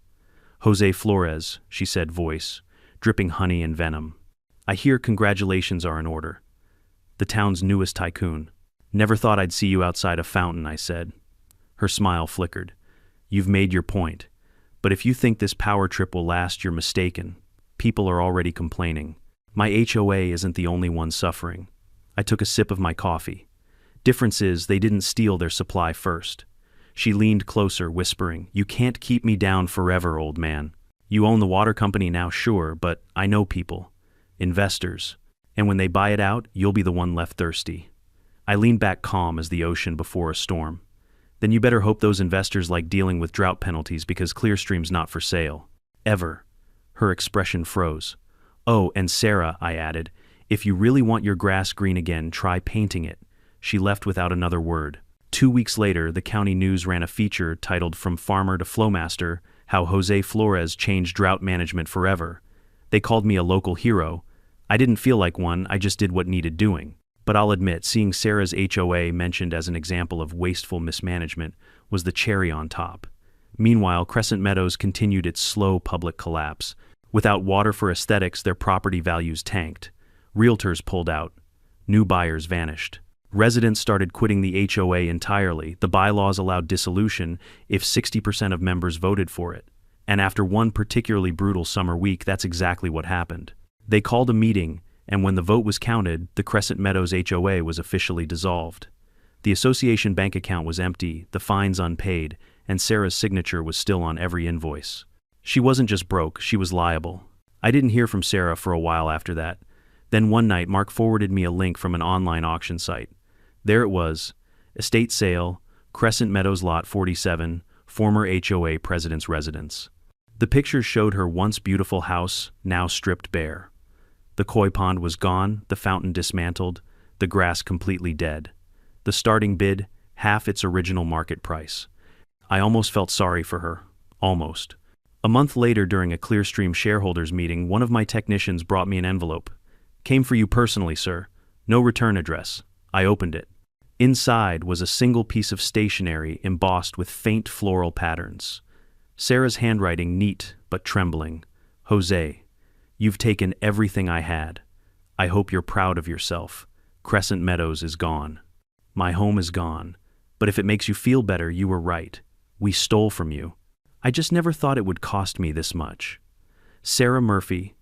"Jose Flores," she said, voice dripping honey and venom. "I hear congratulations are in order. The town's newest tycoon." "Never thought I'd see you outside a fountain," I said. Her smile flickered. "You've made your point. But if you think this power trip will last, you're mistaken. People are already complaining. My HOA isn't the only one suffering." I took a sip of my coffee. "Difference is, they didn't steal their supply first." She leaned closer, whispering, "You can't keep me down forever, old man. You own the water company now, sure, but I know people. Investors. And when they buy it out, you'll be the one left thirsty." I leaned back calm as the ocean before a storm. "Then you better hope those investors like dealing with drought penalties, because Clearstream's not for sale. Ever." Her expression froze. "Oh, and Sarah," I added, If you really want your grass green again, try painting it. She left without another word. 2 weeks later, the county news ran a feature titled From Farmer to Flowmaster, How Jose Flores Changed Drought Management Forever. They called me a local hero. I didn't feel like one, I just did what needed doing. But I'll admit, seeing Sarah's HOA mentioned as an example of wasteful mismanagement was the cherry on top. Meanwhile, Crescent Meadows continued its slow public collapse. Without water for aesthetics, their property values tanked. Realtors pulled out. New buyers vanished. Residents started quitting the HOA entirely. The bylaws allowed dissolution if 60% of members voted for it. And after one particularly brutal summer week, that's exactly what happened. They called a meeting, and when the vote was counted, the Crescent Meadows HOA was officially dissolved. The association bank account was empty, the fines unpaid, and Sarah's signature was still on every invoice. She wasn't just broke, she was liable. I didn't hear from Sarah for a while after that. Then one night, Mark forwarded me a link from an online auction site. There it was, estate sale, Crescent Meadows Lot 47, former HOA president's residence. The pictures showed her once beautiful house, now stripped bare. The koi pond was gone, the fountain dismantled, the grass completely dead. The starting bid, half its original market price. I almost felt sorry for her. Almost. A month later, during a Clearstream shareholders meeting, one of my technicians brought me an envelope. Came for you personally, sir. No return address. I opened it. Inside was a single piece of stationery embossed with faint floral patterns. Sarah's handwriting neat but trembling. Jose, you've taken everything I had. I hope you're proud of yourself. Crescent Meadows is gone. My home is gone. But if it makes you feel better, you were right. We stole from you. I just never thought it would cost me this much. Sarah Murphy.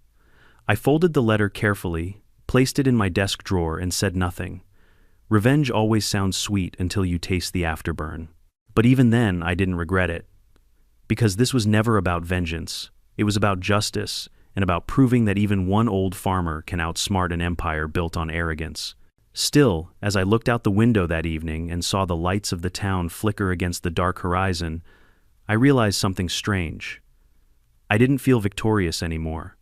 I folded the letter carefully, placed it in my desk drawer, and said nothing. Revenge always sounds sweet until you taste the afterburn. But even then, I didn't regret it. Because this was never about vengeance. It was about justice, and about proving that even one old farmer can outsmart an empire built on arrogance. Still, as I looked out the window that evening and saw the lights of the town flicker against the dark horizon, I realized something strange. I didn't feel victorious anymore.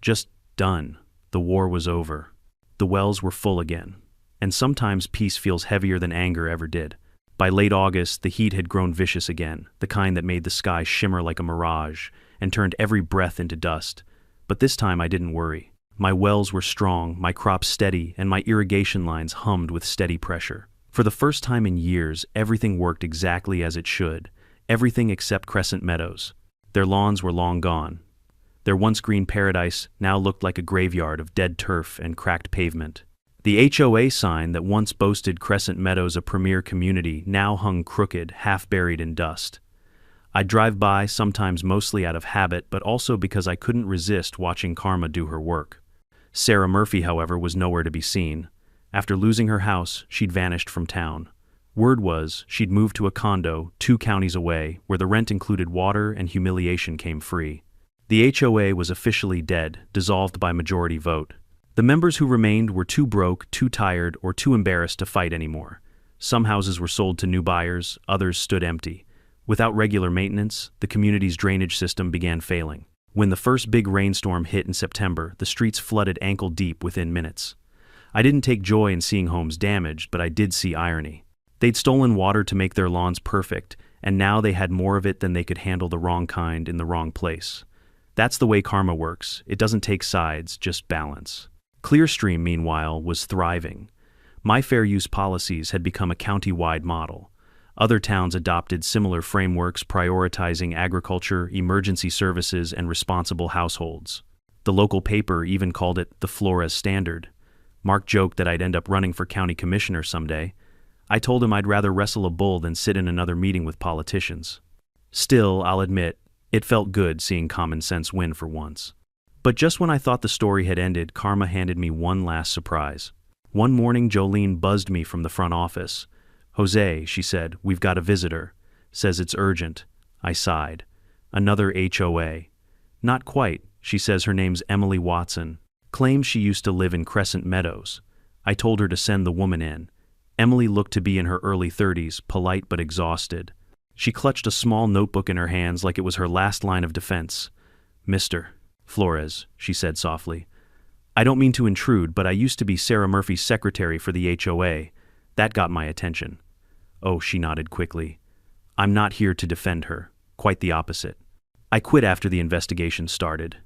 Just done. The war was over. The wells were full again. And sometimes peace feels heavier than anger ever did. By late August, the heat had grown vicious again, the kind that made the sky shimmer like a mirage and turned every breath into dust. But this time I didn't worry. My wells were strong, my crops steady, and my irrigation lines hummed with steady pressure. For the first time in years, everything worked exactly as it should. Everything except Crescent Meadows. Their lawns were long gone. Their once green paradise now looked like a graveyard of dead turf and cracked pavement. The HOA sign that once boasted Crescent Meadows a premier community now hung crooked, half-buried in dust. I'd drive by, sometimes mostly out of habit, but also because I couldn't resist watching karma do her work. Sarah Murphy, however, was nowhere to be seen. After losing her house, she'd vanished from town. Word was she'd moved to a condo 2 counties away, where the rent included water and humiliation came free. The HOA was officially dead, dissolved by majority vote. The members who remained were too broke, too tired, or too embarrassed to fight anymore. Some houses were sold to new buyers, others stood empty. Without regular maintenance, the community's drainage system began failing. When the first big rainstorm hit in September, the streets flooded ankle-deep within minutes. I didn't take joy in seeing homes damaged, but I did see irony. They'd stolen water to make their lawns perfect, and now they had more of it than they could handle, the wrong kind in the wrong place. That's the way karma works. It doesn't take sides, just balance. Clearstream, meanwhile, was thriving. My fair use policies had become a county-wide model. Other towns adopted similar frameworks, prioritizing agriculture, emergency services, and responsible households. The local paper even called it the Flores Standard. Mark joked that I'd end up running for county commissioner someday. I told him I'd rather wrestle a bull than sit in another meeting with politicians. Still, I'll admit, it felt good seeing common sense win for once. But just when I thought the story had ended, karma handed me one last surprise. One morning, Jolene buzzed me from the front office. "Jose," she said, "we've got a visitor. Says it's urgent." I sighed. "Another HOA." "Not quite. She says her name's Emily Watson. Claims she used to live in Crescent Meadows." I told her to send the woman in. Emily looked to be in her early 30s, polite but exhausted. She clutched a small notebook in her hands like it was her last line of defense. "Mr. Flores," she said softly, I don't mean to intrude, but I used to be Sarah Murphy's secretary for the HOA. That got my attention. Oh, she nodded quickly. I'm not here to defend her. Quite the opposite. I quit after the investigation started.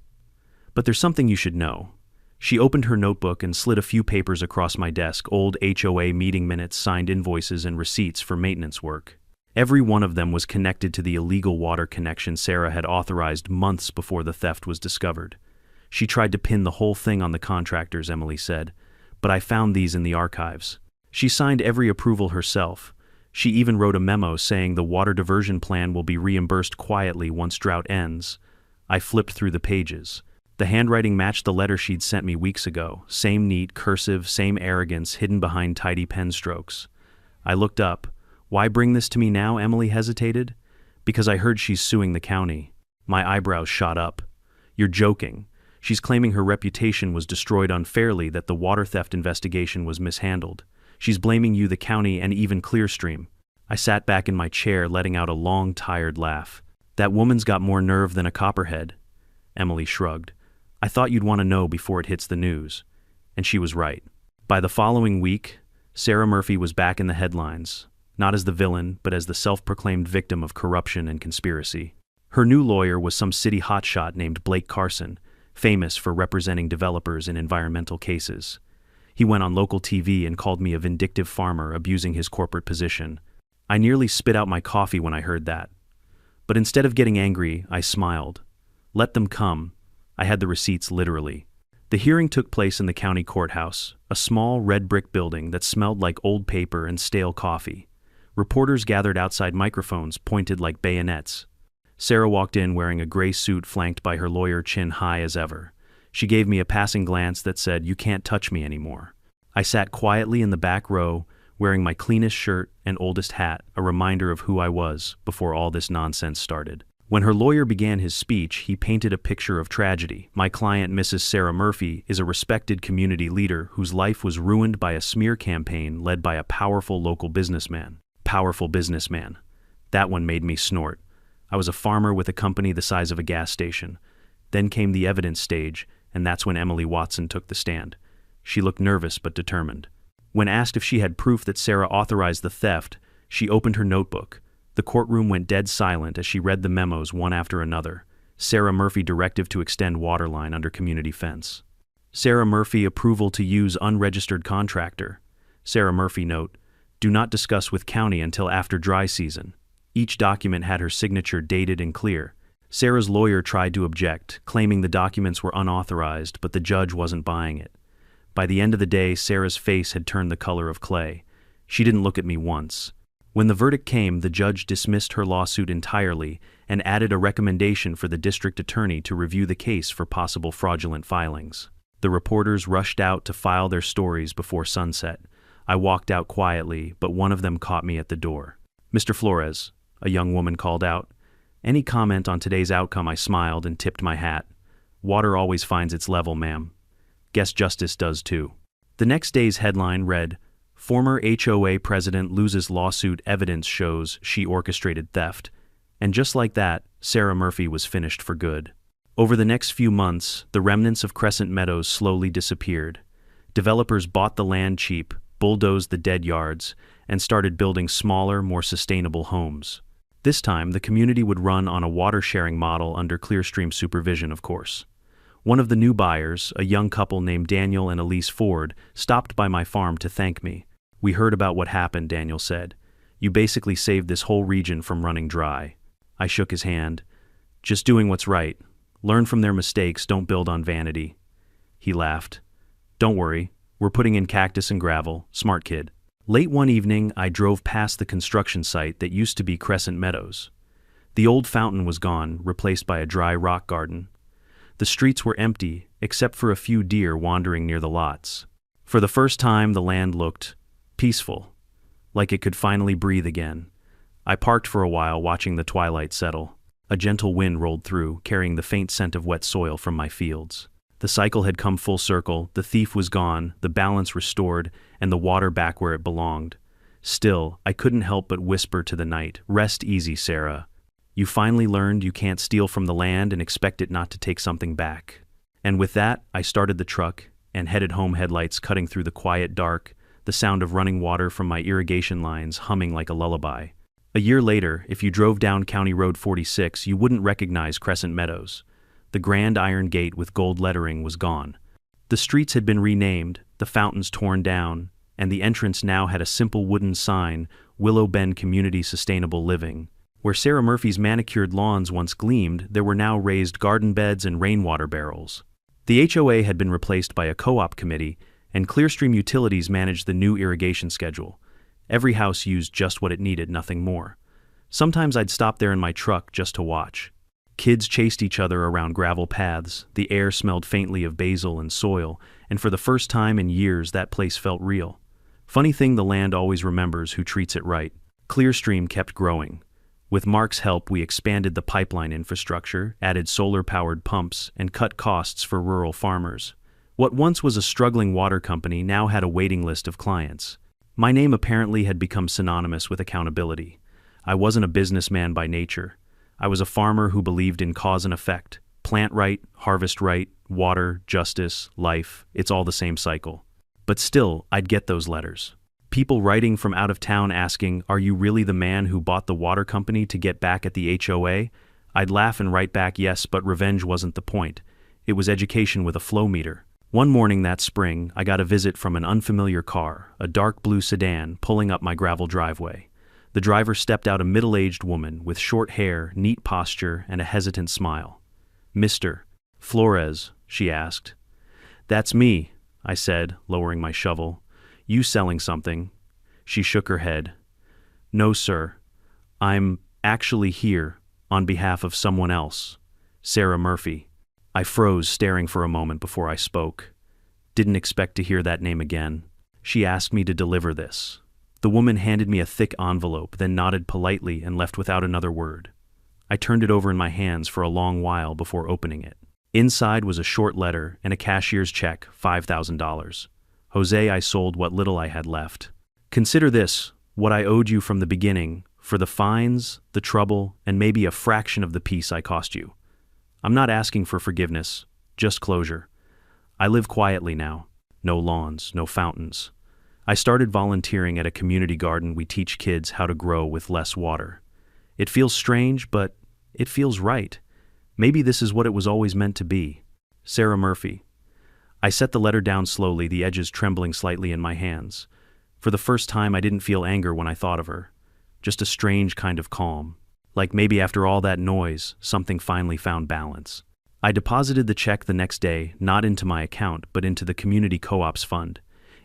But there's something you should know. She opened her notebook and slid a few papers across my desk, old HOA meeting minutes, signed invoices, and receipts for maintenance work. Every one of them was connected to the illegal water connection Sarah had authorized months before the theft was discovered. She tried to pin the whole thing on the contractors, Emily said, but I found these in the archives. She signed every approval herself. She even wrote a memo saying the water diversion plan will be reimbursed quietly once drought ends. I flipped through the pages. The handwriting matched the letter she'd sent me weeks ago. Same neat, cursive, same arrogance hidden behind tidy pen strokes. I looked up. Why bring this to me now? Emily hesitated. Because I heard she's suing the county. My eyebrows shot up. You're joking. She's claiming her reputation was destroyed unfairly, that the water theft investigation was mishandled. She's blaming you, the county, and even Clearstream. I sat back in my chair, letting out a long, tired laugh. That woman's got more nerve than a copperhead. Emily shrugged. I thought you'd want to know before it hits the news. And she was right. By the following week, Sarah Murphy was back in the headlines, not as the villain, but as the self-proclaimed victim of corruption and conspiracy. Her new lawyer was some city hotshot named Blake Carson, famous for representing developers in environmental cases. He went on local TV and called me a vindictive farmer abusing his corporate position. I nearly spit out my coffee when I heard that. But instead of getting angry, I smiled. Let them come. I had the receipts literally. The hearing took place in the county courthouse, a small red brick building that smelled like old paper and stale coffee. Reporters gathered outside, microphones pointed like bayonets. Sarah walked in wearing a gray suit flanked by her lawyer, chin high as ever. She gave me a passing glance that said, "You can't touch me anymore." I sat quietly in the back row, wearing my cleanest shirt and oldest hat, a reminder of who I was before all this nonsense started. When her lawyer began his speech, he painted a picture of tragedy. My client, Mrs. Sarah Murphy, is a respected community leader whose life was ruined by a smear campaign led by a powerful local businessman. Powerful businessman. That one made me snort. I was a farmer with a company the size of a gas station. Then came the evidence stage, and that's when Emily Watson took the stand. She looked nervous but determined. When asked if she had proof that Sarah authorized the theft, she opened her notebook. The courtroom went dead silent as she read the memos one after another. Sarah Murphy directive to extend water line under community fence. Sarah Murphy approval to use unregistered contractor. Sarah Murphy note, do not discuss with county until after dry season. Each document had her signature dated and clear. Sarah's lawyer tried to object, claiming the documents were unauthorized, but the judge wasn't buying it. By the end of the day, Sarah's face had turned the color of clay. She didn't look at me once. When the verdict came, the judge dismissed her lawsuit entirely and added a recommendation for the district attorney to review the case for possible fraudulent filings. The reporters rushed out to file their stories before sunset. I walked out quietly, but one of them caught me at the door. "Mr. Flores," a young woman called out. "Any comment on today's outcome?" I smiled and tipped my hat. "Water always finds its level, ma'am. Guess justice does too." The next day's headline read, "Former HOA president loses lawsuit, evidence shows she orchestrated theft." And just like that, Sarah Murphy was finished for good. Over the next few months, the remnants of Crescent Meadows slowly disappeared. Developers bought the land cheap, bulldozed the dead yards, and started building smaller, more sustainable homes. This time, the community would run on a water-sharing model under Clearstream supervision, of course. One of the new buyers, a young couple named Daniel and Elise Ford, stopped by my farm to thank me. "We heard about what happened," Daniel said. "You basically saved this whole region from running dry." I shook his hand. "Just doing what's right. Learn from their mistakes, don't build on vanity." He laughed. "Don't worry, we're putting in cactus and gravel. Smart kid." Late one evening, I drove past the construction site that used to be Crescent Meadows. The old fountain was gone, replaced by a dry rock garden. The streets were empty, except for a few deer wandering near the lots. For the first time, the land looked peaceful, like it could finally breathe again. I parked for a while, watching the twilight settle. A gentle wind rolled through, carrying the faint scent of wet soil from my fields. The cycle had come full circle, the thief was gone, the balance restored, and the water back where it belonged. Still, I couldn't help but whisper to the night, "Rest easy, Sarah. You finally learned you can't steal from the land and expect it not to take something back." And with that, I started the truck, and headed home, headlights cutting through the quiet dark, the sound of running water from my irrigation lines humming like a lullaby. A year later, if you drove down County Road 46, you wouldn't recognize Crescent Meadows. The grand iron gate with gold lettering was gone. The streets had been renamed, the fountains torn down, and the entrance now had a simple wooden sign, Willow Bend Community Sustainable Living. Where Sarah Murphy's manicured lawns once gleamed, there were now raised garden beds and rainwater barrels. The HOA had been replaced by a co-op committee, and Clearstream Utilities managed the new irrigation schedule. Every house used just what it needed, nothing more. Sometimes I'd stop there in my truck just to watch. Kids chased each other around gravel paths, the air smelled faintly of basil and soil, and for the first time in years that place felt real. Funny thing, the land always remembers who treats it right. Clearstream kept growing. With Mark's help, we expanded the pipeline infrastructure, added solar-powered pumps, and cut costs for rural farmers. What once was a struggling water company now had a waiting list of clients. My name apparently had become synonymous with accountability. I wasn't a businessman by nature. I was a farmer who believed in cause and effect. Plant right, harvest right, water, justice, life, it's all the same cycle. But still, I'd get those letters. People writing from out of town asking, "Are you really the man who bought the water company to get back at the HOA?" I'd laugh and write back, "Yes, but revenge wasn't the point. It was education with a flow meter." One morning that spring, I got a visit from an unfamiliar car, a dark blue sedan, pulling up my gravel driveway. The driver stepped out, a middle-aged woman with short hair, neat posture, and a hesitant smile. "Mr. Flores," she asked. "That's me," I said, lowering my shovel. "You selling something?" She shook her head. "No, sir. I'm actually here on behalf of someone else. Sarah Murphy." I froze, staring for a moment before I spoke. Didn't expect to hear that name again. She asked me to deliver this. The woman handed me a thick envelope, then nodded politely and left without another word. I turned it over in my hands for a long while before opening it. Inside was a short letter and a cashier's check, $5,000. "Jose, I sold what little I had left. Consider this, what I owed you from the beginning, for the fines, the trouble, and maybe a fraction of the peace I cost you. I'm not asking for forgiveness, just closure. I live quietly now. No lawns, no fountains. I started volunteering at a community garden we teach kids how to grow with less water. It feels strange, but it feels right. Maybe this is what it was always meant to be. Sarah Murphy." I set the letter down slowly, the edges trembling slightly in my hands. For the first time, I didn't feel anger when I thought of her. Just a strange kind of calm. Like maybe after all that noise, something finally found balance. I deposited the check the next day, not into my account, but into the community co-op's fund.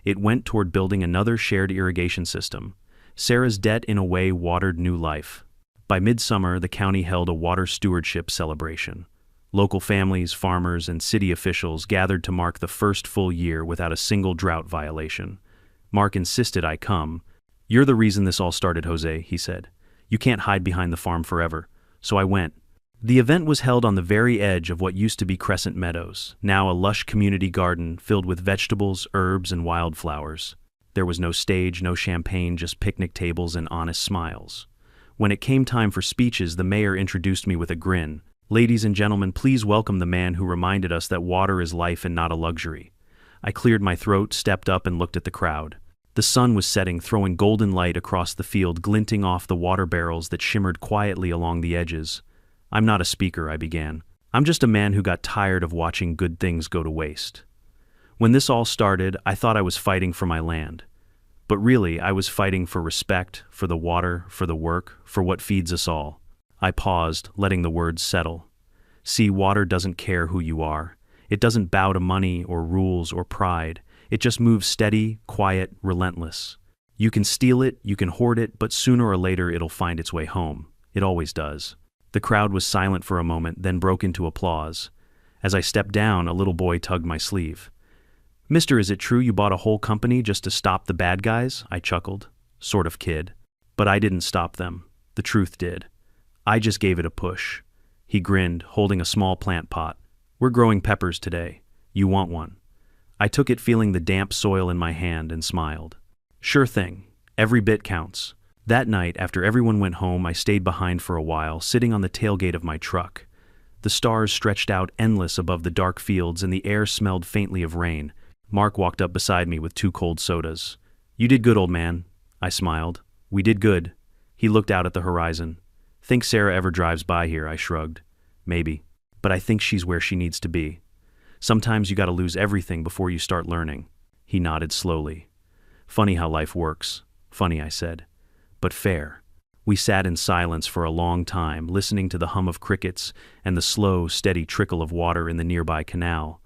It went toward building another shared irrigation system. Sarah's debt, in a way, watered new life. By midsummer, the county held a water stewardship celebration. Local families, farmers, and city officials gathered to mark the first full year without a single drought violation. Mark insisted I come. "You're the reason this all started, Jose," he said. "You can't hide behind the farm forever." So I went. The event was held on the very edge of what used to be Crescent Meadows, now a lush community garden filled with vegetables, herbs, and wildflowers. There was no stage, no champagne, just picnic tables and honest smiles. When it came time for speeches, the mayor introduced me with a grin. "Ladies and gentlemen, please welcome the man who reminded us that water is life and not a luxury." I cleared my throat, stepped up, and looked at the crowd. The sun was setting, throwing golden light across the field, glinting off the water barrels that shimmered quietly along the edges. "I'm not a speaker," I began. "I'm just a man who got tired of watching good things go to waste. When this all started, I thought I was fighting for my land. But really, I was fighting for respect, for the water, for the work, for what feeds us all." I paused, letting the words settle. "See, water doesn't care who you are. It doesn't bow to money or rules or pride. It just moves steady, quiet, relentless. You can steal it, you can hoard it, but sooner or later it'll find its way home. It always does." The crowd was silent for a moment, then broke into applause. As I stepped down, a little boy tugged my sleeve. "Mister, is it true you bought a whole company just to stop the bad guys?" I chuckled. Sort of kid. But I didn't stop them. The truth did. I just gave it a push. He grinned, holding a small plant pot. "We're growing peppers today. You want one?" I took it, feeling the damp soil in my hand, and smiled. "Sure thing. Every bit counts." That night, after everyone went home, I stayed behind for a while, sitting on the tailgate of my truck. The stars stretched out endless above the dark fields, and the air smelled faintly of rain. Mark walked up beside me with 2 cold sodas. You did good, old man. I smiled. We did good. He looked out at the horizon. Think Sarah ever drives by here, I shrugged. Maybe. But I think she's where she needs to be. Sometimes you gotta lose everything before you start learning. He nodded slowly. Funny how life works. Funny, I said. But fair. We sat in silence for a long time, listening to the hum of crickets and the slow, steady trickle of water in the nearby canal.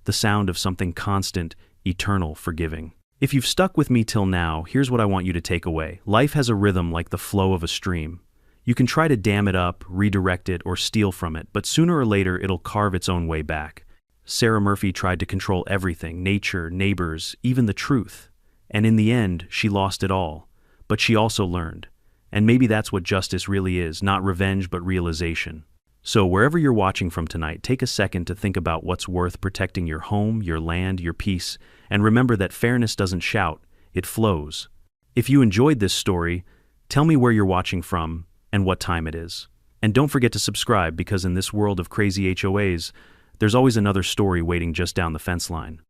The sound of something constant, eternal, forgiving. If you've stuck with me till now, here's what I want you to take away. Life has a rhythm like the flow of a stream. You can try to dam it up, redirect it, or steal from it, but sooner or later it'll carve its own way back. Sarah Murphy tried to control everything, nature, neighbors, even the truth. And in the end, she lost it all. But she also learned. And maybe that's what justice really is, not revenge but realization. So wherever you're watching from tonight, take a second to think about what's worth protecting: your home, your land, your peace, and remember that fairness doesn't shout, it flows. If you enjoyed this story, tell me where you're watching from and what time it is. And don't forget to subscribe, because in this world of crazy HOAs, there's always another story waiting just down the fence line.